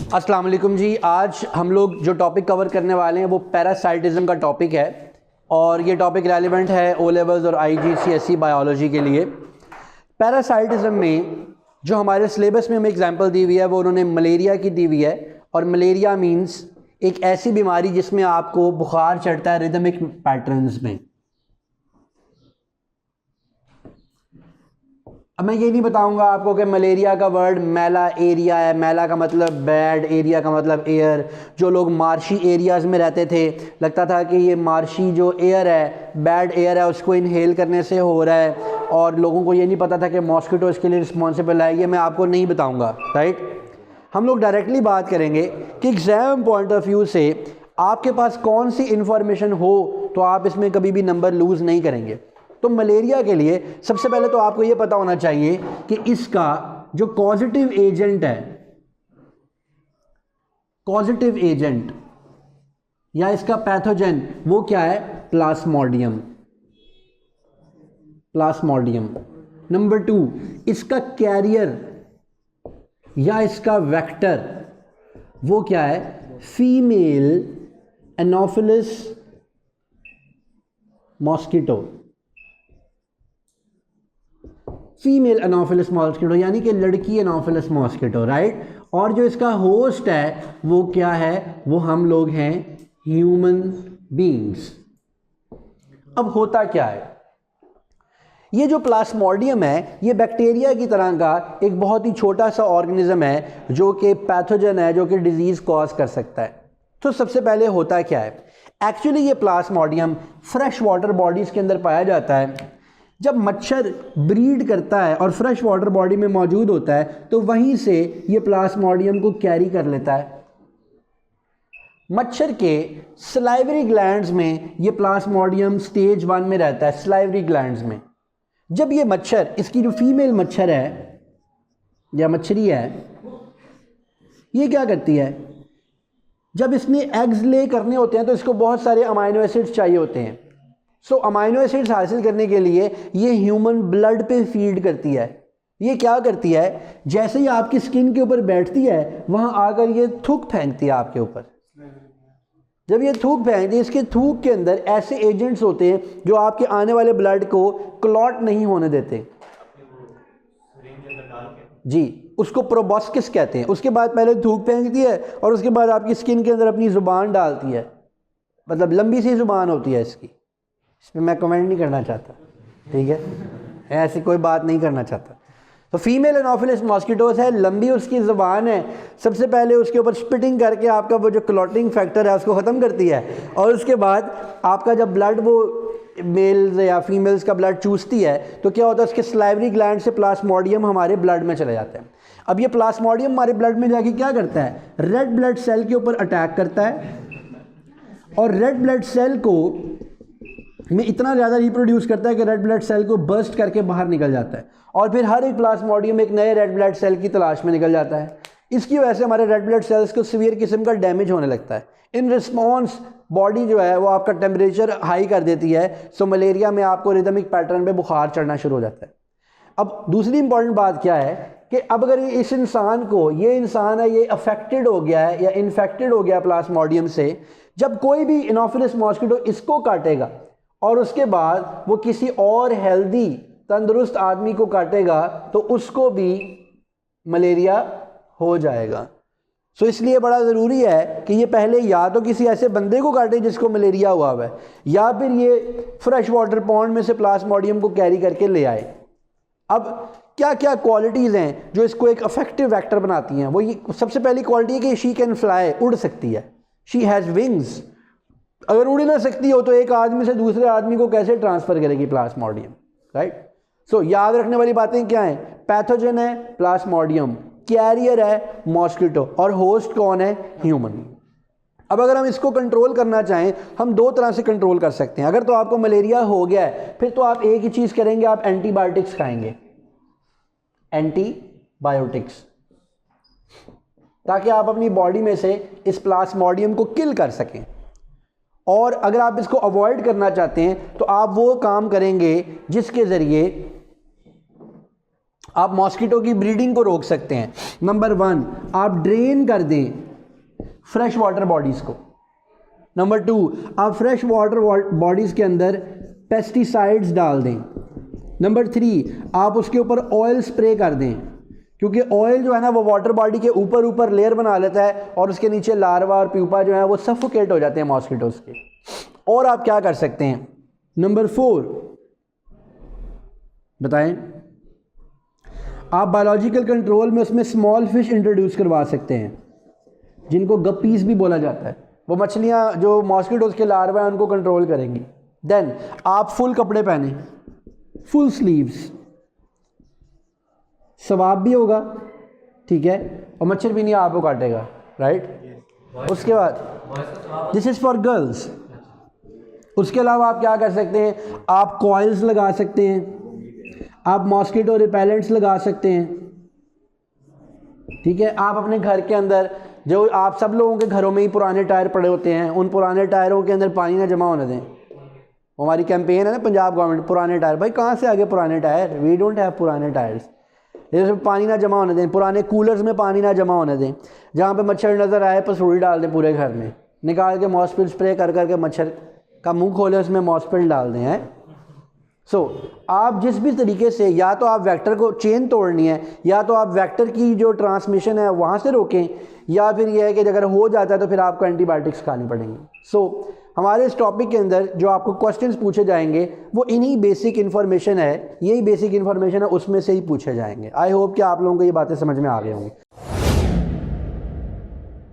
अस्सलाम वालेकुम जी। आज हम लोग जो टॉपिक कवर करने वाले हैं वो पैरासाइटिज़म का टॉपिक है और ये टॉपिक रेलिवेंट है ओ लेवल्स और IGCSE बायोलॉजी के लिए। पैरासाइटिज़म में जो हमारे सिलेबस में हमें एग्जांपल दी हुई है वो उन्होंने मलेरिया की दी हुई है और मलेरिया मींस एक ऐसी बीमारी जिसमें आपको बुखार चढ़ता है रिदमिक पैटर्न्स में। अब मैं ये नहीं बताऊंगा आपको कि मलेरिया का वर्ड मैला एरिया है, मैला का मतलब बैड, एरिया का मतलब एयर। जो लोग मार्शी एरियाज़ में रहते थे लगता था कि ये मार्शी जो एयर है, बैड एयर है, उसको इनहेल करने से हो रहा है और लोगों को ये नहीं पता था कि मॉस्किटो इसके लिए रिस्पॉन्सिबल है। ये मैं आपको नहीं बताऊँगा, राइट। हम लोग डायरेक्टली बात करेंगे कि एग्ज़ाम पॉइंट ऑफ व्यू से आपके पास कौन सी इंफॉर्मेशन हो तो आप इसमें कभी भी नंबर लूज़ नहीं करेंगे। तो मलेरिया के लिए सबसे पहले तो आपको ये पता होना चाहिए कि इसका जो कॉजेटिव एजेंट है, कॉजेटिव एजेंट या इसका पैथोजन वो क्या है? प्लाज्मोडियम। प्लाज्मोडियम। नंबर 2, इसका कैरियर या इसका वेक्टर वो क्या है? Female Anopheles mosquito. Female Anopheles mosquito यानी कि लड़की एनोफिलस मॉस्किटो, राइट। और जो इसका होस्ट है वो क्या है? वो हम लोग हैं, ह्यूमन बीइंग्स। अब होता क्या है? ये जो प्लाज्मोडियम है ये बैक्टीरिया की तरह का एक बहुत ही छोटा सा ऑर्गेनिज्म है जो कि पैथोजन है, जो कि डिजीज कॉज कर सकता है। तो सबसे पहले होता क्या है? एक्चुअली ये प्लाज्मोडियम फ्रेश वाटर बॉडीज के अंदर पाया जाता है। जब मच्छर ब्रीड करता है और फ्रेश वाटर बॉडी में मौजूद होता है तो वहीं से ये प्लाज्मोडियम को कैरी कर लेता है। मच्छर के सलाइवरी ग्लैंड्स में ये प्लाज्मोडियम स्टेज 1 में रहता है, सलाइवरी ग्लैंड्स में। जब ये मच्छर, इसकी जो फीमेल मच्छर है या मच्छरी है, ये क्या करती है? जब इसने एग्स ले करने होते हैं तो इसको बहुत सारे अमाइनो एसिड्स चाहिए होते हैं। सो अमाइनो एसिड्स हासिल करने के लिए ये ह्यूमन ब्लड पे फीड करती है। ये क्या करती है? जैसे ही आपकी स्किन के ऊपर बैठती है वहां आकर ये थूक फेंकती है आपके ऊपर। जब ये थूक फेंकती है, इसके थूक के अंदर ऐसे एजेंट्स होते हैं जो आपके आने वाले ब्लड को क्लॉट नहीं होने देते जी, उसको प्रोबॉस्किस कहते हैं। उसके बाद पहले थूक फेंकती है और उसके बाद आपकी स्किन के अंदर अपनी ज़ुबान डालती है, मतलब लंबी सी ज़ुबान होती है इसकी। इस पर मैं कमेंट नहीं करना चाहता, ठीक है, ऐसी कोई बात नहीं करना चाहता। तो फीमेल एनोफिलस मॉस्किटोस है, लंबी उसकी ज़ुबान है। सबसे पहले उसके ऊपर स्पिटिंग करके आपका वो जो क्लॉटिंग फैक्टर है उसको ख़त्म करती है और उसके बाद आपका जब ब्लड वो मेल्स या फीमेल्स का ब्लड चूसती है तो क्या होता है? उसके सलाइवरी ग्लैंड से प्लाज्मोडियम हमारे ब्लड में चला जाता है। अब ये प्लाज्मोडियम हमारे ब्लड में जाके क्या करता है? रेड ब्लड सेल के ऊपर अटैक करता है और रेड ब्लड सेल को में इतना ज़्यादा रिप्रोड्यूस करता है कि रेड ब्लड सेल को बर्स्ट करके बाहर निकल जाता है और फिर हर एक प्लाज्मोडियम एक नए रेड ब्लड सेल की तलाश में निकल जाता है। इसकी वजह से हमारे रेड ब्लड सेल्स को सीवियर किस्म का डैमेज होने लगता है। इन रिस्पॉन्स बॉडी जो है वो आपका टेम्परेचर हाई कर देती है। सो मलेरिया में आपको रिदमिक पैटर्न पे बुखार चढ़ना शुरू हो जाता है। अब दूसरी इंपॉर्टेंट बात क्या है कि अब अगर इस इंसान को, ये इंसान है, ये अफेक्टेड हो गया है या इन्फेक्टेड हो गया प्लाज्मोडियम से, जब कोई भी एनोफिलस मॉस्किटो इसको काटेगा और उसके बाद वो किसी और हेल्दी तंदुरुस्त आदमी को काटेगा तो उसको भी मलेरिया हो जाएगा। सो इसलिए बड़ा ज़रूरी है कि ये पहले या तो किसी ऐसे बंदे को काटे जिसको मलेरिया हुआ है या फिर ये फ्रेश वाटर पॉन्ड में से प्लाज्मोडियम को कैरी करके ले आए। अब क्या क्या क्वालिटीज़ हैं जो इसको एक अफेक्टिव वेक्टर बनाती हैं? वो ये सबसे पहली क्वालिटी है कि शी कैन फ्लाई, उड़ सकती है। She has wings. अगर उड़ ना सकती हो तो एक आदमी से दूसरे आदमी को कैसे ट्रांसफ़र करेगी प्लाज्मोडियम, राइट। सो याद रखने वाली बातें क्या हैं? पैथोजन है प्लाज्मोडियम, कैरियर है मॉस्किटो और होस्ट कौन है? ह्यूमन। अब अगर हम इसको कंट्रोल करना चाहें, हम दो तरह से कंट्रोल कर सकते हैं। अगर तो आपको मलेरिया हो गया है फिर तो आप एक ही चीज़ करेंगे, आप एंटीबायोटिक्स खाएंगे, एंटीबायोटिक्स, ताकि आप अपनी बॉडी में से इस प्लाज्मोडियम को किल कर सकें। और अगर आप इसको अवॉइड करना चाहते हैं तो आप वो काम करेंगे जिसके ज़रिए आप मॉस्किटो की ब्रीडिंग को रोक सकते हैं। नंबर 1, आप ड्रेन कर दें फ्रेश वाटर बॉडीज़ को। नंबर 2, आप फ्रेश वाटर बॉडीज़ के अंदर पेस्टिसाइड्स डाल दें। नंबर 3, आप उसके ऊपर ऑयल स्प्रे कर दें, क्योंकि ऑयल जो है ना वो वाटर बॉडी के ऊपर लेयर बना लेता है और उसके नीचे लार्वा और प्यूपा जो है वो सफोकेट हो जाते हैं मॉस्किटोज़ के। और आप क्या कर सकते हैं? नंबर 4 बताएं। आप बायोलॉजिकल कंट्रोल में उसमें स्मॉल फिश इंट्रोड्यूस करवा सकते हैं, जिनको गप्पीज भी बोला जाता है। वो मछलियाँ जो मॉस्किटोज़ के लार्वा हैं उनको कंट्रोल करेंगी। देन आप फुल कपड़े पहने, फुल स्लीव्स, सवाब भी होगा, ठीक है, और मच्छर भी नहीं आपको काटेगा, राइट। उसके बाद दिस इज़ फॉर गर्ल्स। उसके अलावा आप क्या कर सकते हैं? आप कॉइल्स लगा सकते हैं, आप मॉस्किटो रिपेलेंट्स लगा सकते हैं, ठीक है। आप अपने घर के अंदर, जो आप सब लोगों के घरों में ही पुराने टायर पड़े होते हैं, उन पुराने टायरों के अंदर पानी ना जमा होने दें। हमारी कैंपेन है ना पंजाब गवर्नमेंट, पुराने टायर, भाई कहाँ से आ गए पुराने टायर? वी डोंट हैव पुराने टायर्स। इसमें पानी ना जमा होने दें, पुराने कूलर्स में पानी ना जमा होने दें। जहाँ पे मच्छर नज़र आए पसूड़ी डाल दें पूरे घर में, निकाल के मॉस्किटो स्प्रे कर करके मच्छर का मुंह खोले, उसमें मॉस्किटो डाल दें, हैं। सो आप जिस भी तरीके से, या तो आप वेक्टर को चेन तोड़नी है, या तो आप वेक्टर की जो ट्रांसमिशन है वहाँ से रोकें, या फिर यह है कि अगर हो जाता है तो फिर आपको एंटीबायोटिक्स खानी पड़ेंगी। सो हमारे इस टॉपिक के अंदर जो आपको क्वेश्चंस पूछे जाएंगे वो इन्हीं बेसिक इन्फॉर्मेशन है, यही बेसिक इन्फॉर्मेशन है, उसमें से ही पूछे जाएंगे। आई होप कि आप लोगों को ये बातें समझ में आ गई होंगी।